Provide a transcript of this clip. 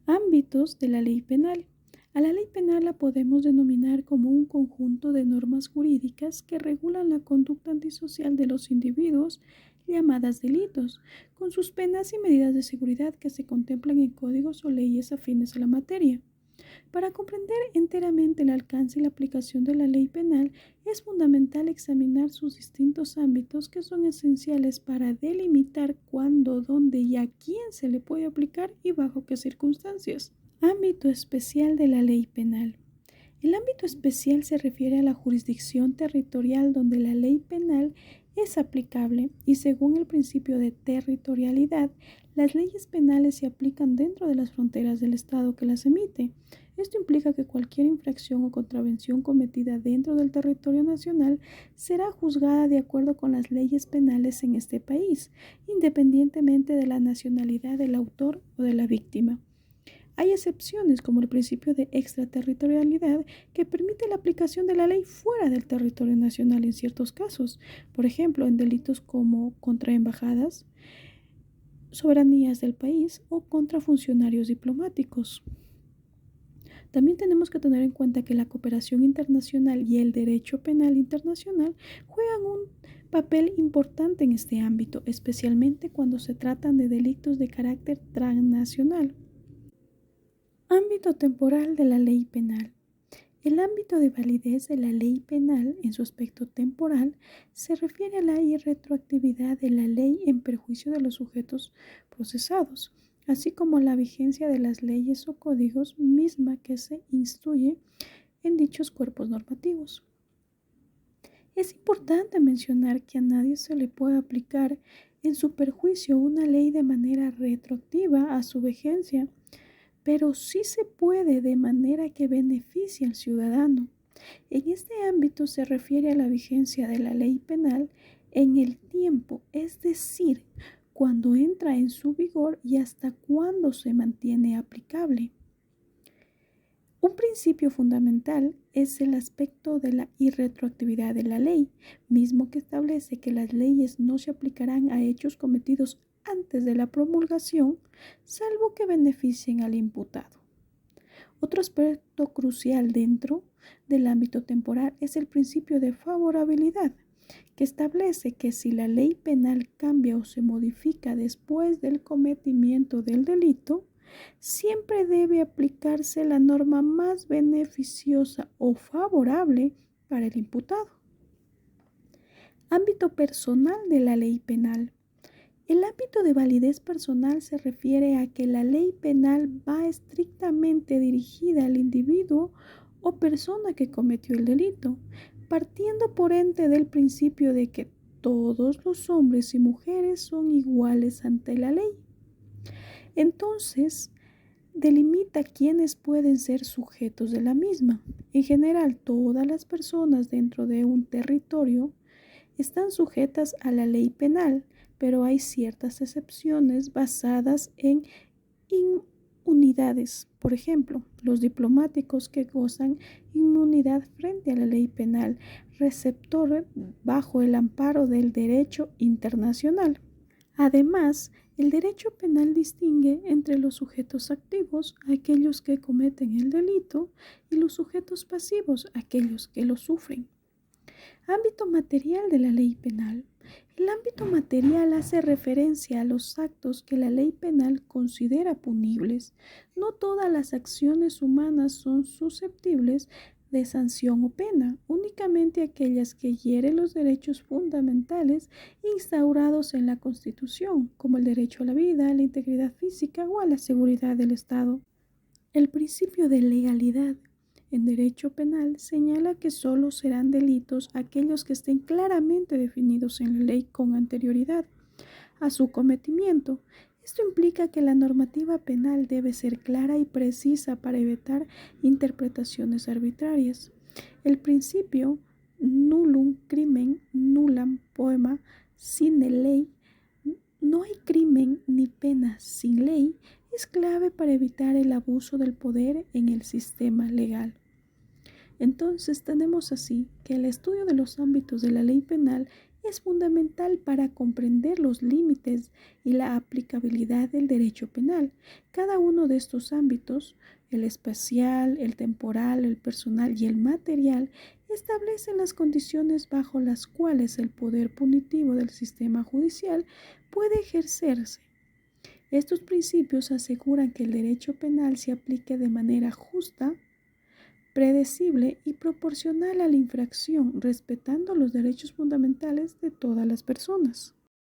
Ámbitos de la ley penal. A la ley penal la podemos denominar como un conjunto de normas jurídicas que regulan la conducta antisocial de los individuos, llamadas delitos, con sus penas y medidas de seguridad que se contemplan en códigos o leyes afines a la materia. Para comprender enteramente el alcance y la aplicación de la ley penal, es fundamental examinar sus distintos ámbitos que son esenciales para delimitar cuándo, dónde y a quién se le puede aplicar y bajo qué circunstancias. Ámbito especial de la ley penal. El ámbito especial se refiere a la jurisdicción territorial donde la ley penal es aplicable y según el principio de territorialidad, las leyes penales se aplican dentro de las fronteras del Estado que las emite. Esto implica que cualquier infracción o contravención cometida dentro del territorio nacional será juzgada de acuerdo con las leyes penales en este país, independientemente de la nacionalidad del autor o de la víctima. Hay excepciones como el principio de extraterritorialidad que permite la aplicación de la ley fuera del territorio nacional en ciertos casos, por ejemplo, en delitos como contra embajadas, soberanías del país o contra funcionarios diplomáticos. También tenemos que tener en cuenta que la cooperación internacional y el derecho penal internacional juegan un papel importante en este ámbito, especialmente cuando se tratan de delitos de carácter transnacional. Ámbito temporal de la ley penal. El ámbito de validez de la ley penal en su aspecto temporal se refiere a la irretroactividad de la ley en perjuicio de los sujetos procesados, así como la vigencia de las leyes o códigos misma que se instruye en dichos cuerpos normativos. Es importante mencionar que a nadie se le puede aplicar en su perjuicio una ley de manera retroactiva a su vigencia, pero sí se puede de manera que beneficie al ciudadano. En este ámbito se refiere a la vigencia de la ley penal en el tiempo, es decir, cuando entra en su vigor y hasta cuándo se mantiene aplicable. Un principio fundamental es el aspecto de la irretroactividad de la ley, mismo que establece que las leyes no se aplicarán a hechos cometidos antes de la promulgación, salvo que beneficien al imputado. Otro aspecto crucial dentro del ámbito temporal es el principio de favorabilidad, que establece que si la ley penal cambia o se modifica después del cometimiento del delito, siempre debe aplicarse la norma más beneficiosa o favorable para el imputado. Ámbito personal de la ley penal. El ámbito de validez personal se refiere a que la ley penal va estrictamente dirigida al individuo o persona que cometió el delito, partiendo por ende del principio de que todos los hombres y mujeres son iguales ante la ley. Entonces, delimita quiénes pueden ser sujetos de la misma. En general, todas las personas dentro de un territorio están sujetas a la ley penal, pero hay ciertas excepciones basadas en inmunidades. Por ejemplo, los diplomáticos que gozan inmunidad frente a la ley penal, receptor bajo el amparo del derecho internacional. Además, el derecho penal distingue entre los sujetos activos, aquellos que cometen el delito, y los sujetos pasivos, aquellos que lo sufren. Ámbito material de la ley penal. El ámbito material hace referencia a los actos que la ley penal considera punibles. No todas las acciones humanas son susceptibles de sanción o pena, únicamente aquellas que hieren los derechos fundamentales instaurados en la Constitución, como el derecho a la vida, a la integridad física o a la seguridad del Estado. El principio de legalidad en derecho penal señala que solo serán delitos aquellos que estén claramente definidos en la ley con anterioridad a su cometimiento. Esto implica que la normativa penal debe ser clara y precisa para evitar interpretaciones arbitrarias. El principio nullum crimen nullam poena sine ley, no hay crimen ni pena sin ley, es clave para evitar el abuso del poder en el sistema legal. Entonces tenemos así que el estudio de los ámbitos de la ley penal es fundamental para comprender los límites y la aplicabilidad del derecho penal. Cada uno de estos ámbitos, el espacial, el temporal, el personal y el material, establecen las condiciones bajo las cuales el poder punitivo del sistema judicial puede ejercerse. Estos principios aseguran que el derecho penal se aplique de manera justa, predecible y proporcional a la infracción, respetando los derechos fundamentales de todas las personas.